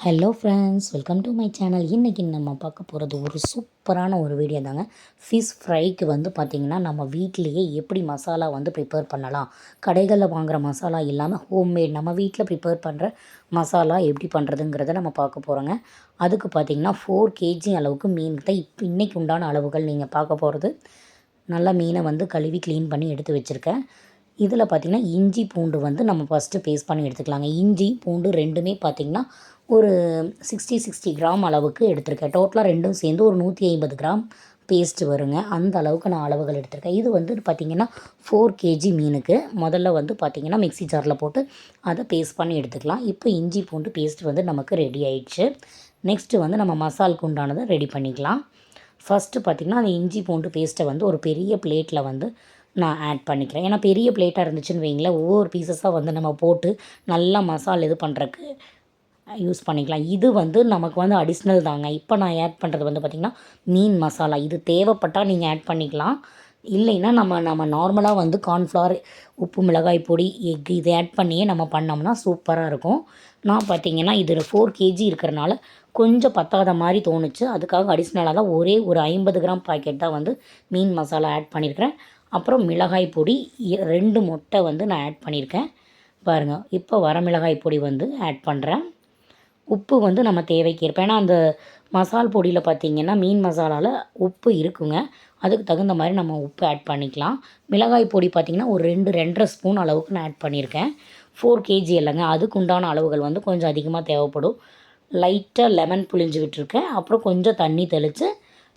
Hello friends, welcome to my channel. இன்றைக்கி நம்ம பார்க்க போகிறது ஒரு சூப்பரான ஒரு வீடியோ தாங்க. ஃபிஷ் ஃப்ரைக்கு பார்த்திங்கன்னா நம்ம வீட்டிலையே எப்படி மசாலா ப்ரிப்பேர் பண்ணலாம், கடைகளில் வாங்குகிற மசாலா இல்லாமல் ஹோம்மேட் நம்ம வீட்டில் ப்ரிப்பேர் பண்ணுற மசாலா எப்படி பண்ணுறதுங்கிறத நம்ம பார்க்க போகிறோங்க. அதுக்கு பார்த்திங்கன்னா 4 kg அளவுக்கு மீன் தான் இன்றைக்கி உண்டான அளவுகள் நீங்கள் பார்க்க போகிறது. நல்லா மீனை கழுவி க்ளீன் பண்ணி எடுத்து வச்சுருக்கேன். இதில் பார்த்திங்கன்னா இஞ்சி பூண்டு நம்ம ஃபஸ்ட்டு பேஸ்ட் பண்ணி எடுத்துக்கலாங்க. இஞ்சி பூண்டு ரெண்டுமே பார்த்திங்கன்னா ஒரு 60 கிராம் அளவுக்கு எடுத்திருக்கேன். டோட்டலாக ரெண்டும் சேர்ந்து ஒரு 150 கிராம் பேஸ்ட்டு வருங்க. அந்த அளவுக்கு நான் அளவுகள் எடுத்திருக்கேன். இது பார்த்திங்கன்னா 4 kg மீனுக்கு முதல்ல பார்த்திங்கன்னா மிக்ஸி ஜாரில் போட்டு அதை பேஸ்ட் பண்ணி எடுத்துக்கலாம். இப்போ இஞ்சி பூண்டு பேஸ்ட் நமக்கு ரெடி ஆயிடுச்சு. நெக்ஸ்ட்டு நம்ம மசாலுக்கு உண்டானதை ரெடி பண்ணிக்கலாம். ஃபஸ்ட்டு பார்த்திங்கன்னா அந்த இஞ்சி பூண்டு பேஸ்ட்டை ஒரு பெரிய பிளேட்டில் நான் ஆட் பண்ணிக்கிறேன். ஏன்னா பெரிய பிளேட்டாக இருந்துச்சுன்னு வைங்களேன், ஒவ்வொரு பீசஸாக நம்ம போட்டு நல்லா மசாலா இது பண்ணுறக்கு யூஸ் பண்ணிக்கலாம். இது நமக்கு அடிஷ்னல் தாங்க. இப்போ நான் ஆட் பண்ணுறது பார்த்திங்கன்னா மீன் மசாலா. இது தேவைப்பட்டால் நீங்கள் ஆட் பண்ணிக்கலாம். இல்லைன்னா நம்ம நார்மலாக கார்ன்ஃப்ளவர், உப்பு, மிளகாய் பொடி, எக் இது ஆட் பண்ணியே நம்ம பண்ணோம்னா சூப்பராக இருக்கும். நான் பார்த்திங்கன்னா இது 4 kg இருக்கிறனால கொஞ்சம் பத்தாத மாதிரி தோணுச்சு. அதுக்காக அடிஷ்னலாக தான் ஒரே ஒரு 50 கிராம் பாக்கெட் தான் மீன் மசாலா ஆட் பண்ணியிருக்கிறேன். அப்புறம் மிளகாய் பொடி 2 முட்டை நான் ஆட் பண்ணியிருக்கேன். பாருங்கள், இப்போ வரமிளகாய் பொடி ஆட் பண்ணுறேன். உப்பு நம்ம தேவைக்கு ஏற்ப, ஏன்னா அந்த மசால் பொடியில் பார்த்திங்கன்னா மீன் மசாலாவில் உப்பு இருக்குங்க. அதுக்கு தகுந்த மாதிரி நம்ம உப்பு ஆட் பண்ணிக்கலாம். மிளகாய் பொடி பார்த்திங்கன்னா ஒரு 2-2.5 ஸ்பூன் அளவுக்கு நான் ஆட் பண்ணியிருக்கேன். 4 kg இல்லைங்க, அதுக்கு உண்டான அளவுகள் கொஞ்சம் அதிகமாக தேவைப்படும். லைட்டாக லெமன் புழிஞ்சு விட்டுருக்கேன். அப்புறம் கொஞ்சம் தண்ணி தெளித்து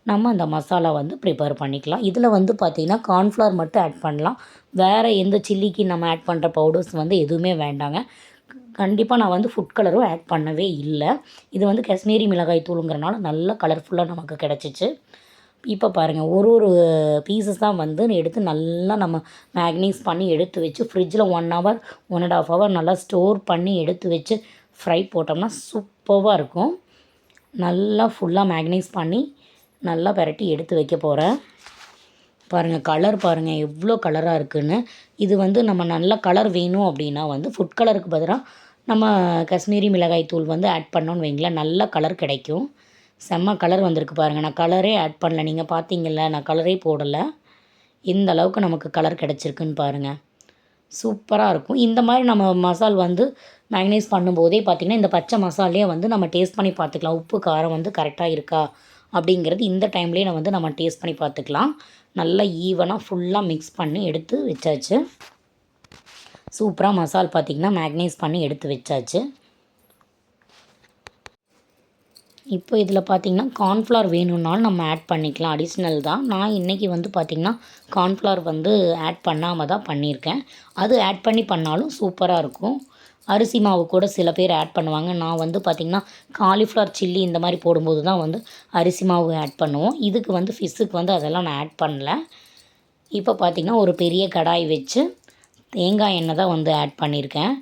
நம்ம அந்த மசாலா ப்ரிப்பேர் பண்ணிக்கலாம். இதில் பார்த்திங்கன்னா கார்ன்ஃப்ளவர் மட்டும் ஆட் பண்ணலாம். வேறு எந்த சில்லிக்கு நம்ம ஆட் பண்ணுற பவுடர்ஸ் எதுவுமே வேண்டாங்க. கண்டிப்பாக நான் ஃபுட் கலரும் ஆட் பண்ணவே இல்லை. இது காஷ்மீரி மிளகாய் தூளுங்கிறனால நல்லா கலர்ஃபுல்லாக நமக்கு கிடச்சிச்சு. இப்போ பாருங்கள், ஒரு பீசஸ் தான் எடுத்து நல்லா நம்ம மேக்னைஸ் பண்ணி எடுத்து வச்சு ஃப்ரிட்ஜில் 1 hour 1.5 hour நல்லா ஸ்டோர் பண்ணி எடுத்து வச்சு ஃப்ரை போட்டோம்னா சூப்பராக இருக்கும். நல்லா ஃபுல்லாக மேக்னைஸ் பண்ணி நல்லா பரட்டி எடுத்து வைக்க போகிறேன். பாருங்கள், கலர் பாருங்கள் எவ்வளோ கலராக இருக்குதுன்னு. இது நம்ம நல்ல கலர் வேணும் அப்படின்னா ஃபுட் கலருக்கு பதிலாக நம்ம காஷ்மீரி மிளகாய் தூள் ஆட் பண்ணோன்னு வைங்களேன், நல்ல கலர் கிடைக்கும். செம்ம கலர் வந்திருக்கு பாருங்கள். நான் கலரே ஆட் பண்ணல, நீங்கள் பார்த்தீங்கள்ல, நான் கலரே போடலை. இந்த அளவுக்கு நமக்கு கலர் கிடச்சிருக்குன்னு பாருங்கள், சூப்பராக இருக்கும். இந்த மாதிரி நம்ம மசால் மேக்னைஸ் பண்ணும்போதே பார்த்திங்கன்னா இந்த பச்சை மசாலையே நம்ம டேஸ்ட் பண்ணி பார்த்துக்கலாம். உப்பு காரம் கரெக்டாக இருக்கா அப்படிங்கிறது இந்த டைம்லேயே நம்ம டேஸ்ட் பண்ணி பார்த்துக்கலாம். நல்லா ஈவனாக ஃபுல்லாக மிக்ஸ் பண்ணி எடுத்து வச்சாச்சு. சூப்பராக மசால் பார்த்திங்கன்னா மேக்னைஸ் பண்ணி எடுத்து வச்சாச்சு. இப்போ இதில் பார்த்திங்கன்னா கார்ன்ஃப்ளவர் வேணும்னாலும் நம்ம ஆட் பண்ணிக்கலாம், அடிஷ்னல் தான். நான் இன்றைக்கி பார்த்திங்கன்னா கார்ன்ஃப்ளவர் ஆட் பண்ணாமல் தான் பண்ணியிருக்கேன். அது ஆட் பண்ணி பண்ணாலும் சூப்பராக இருக்கும். அரிசி மாவு கூட சில பேர் ஆட் பண்ணுவாங்க. நான் பார்த்திங்கன்னா காலிஃப்ளவர் சில்லி இந்த மாதிரி போடும்போது தான் அரிசி மாவு ஆட் பண்ணுவோம். இதுக்கு ஃபிஷ்ஷுக்கு அதெல்லாம் நான் ஆட் பண்ணல. இப்போ பார்த்திங்கன்னா ஒரு பெரிய கடாய் வச்சு தேங்காய் எண்ணெய் தான் ஆட் பண்ணியிருக்கேன்.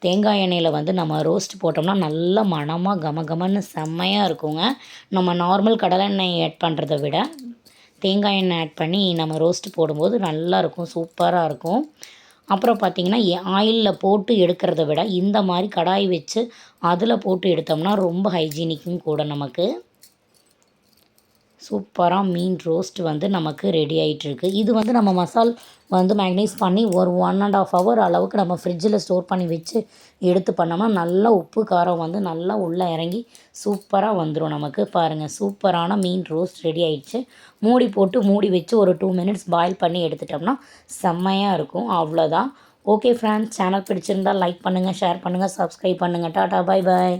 தேங்காய் எண்ணெயில் நம்ம ரோஸ்ட் போட்டோம்னா நல்ல மணமாக கமகமன்னு செம்மையாக இருக்குங்க. நம்ம நார்மல் கடலை எண்ணெய் ஆட் பண்ணுறதை விட தேங்காய் எண்ணெய் ஆட் பண்ணி நம்ம ரோஸ்ட் போடும்போது நல்லாயிருக்கும், சூப்பராக இருக்கும். அப்புறம் பார்த்திங்கன்னா ஆயிலில் போட்டு எடுக்கிறத விட இந்த மாதிரி கடாய் வச்சு அதில் போட்டு எடுத்தோம்னா ரொம்ப ஹைஜீனிக்கும் கூட. நமக்கு சூப்பராக மீன் ரோஸ்ட் நமக்கு ரெடி ஆகிட்டுருக்கு. இது நம்ம மசால் மேக்னைஸ் பண்ணி ஒரு 1.5 hour அளவுக்கு நம்ம ஃப்ரிட்ஜில் ஸ்டோர் பண்ணி வச்சு எடுத்து பண்ணோம்னா நல்லா உப்பு காரம் நல்லா உள்ளே இறங்கி சூப்பராக வந்துடும் நமக்கு. பாருங்கள், சூப்பரான மீன் ரோஸ்ட் ரெடி ஆகிடுச்சு. மூடி போட்டு மூடி வச்சு ஒரு 2 minutes பாயில் பண்ணி எடுத்துட்டோம்னா செம்மையாக இருக்கும். அவ்வளோதான். ஓகே ஃப்ரெண்ட்ஸ், சேனல் பிடிச்சிருந்தால் லைக் பண்ணுங்கள், ஷேர் பண்ணுங்கள், சப்ஸ்கிரைப் பண்ணுங்கள். Tata, bye bye.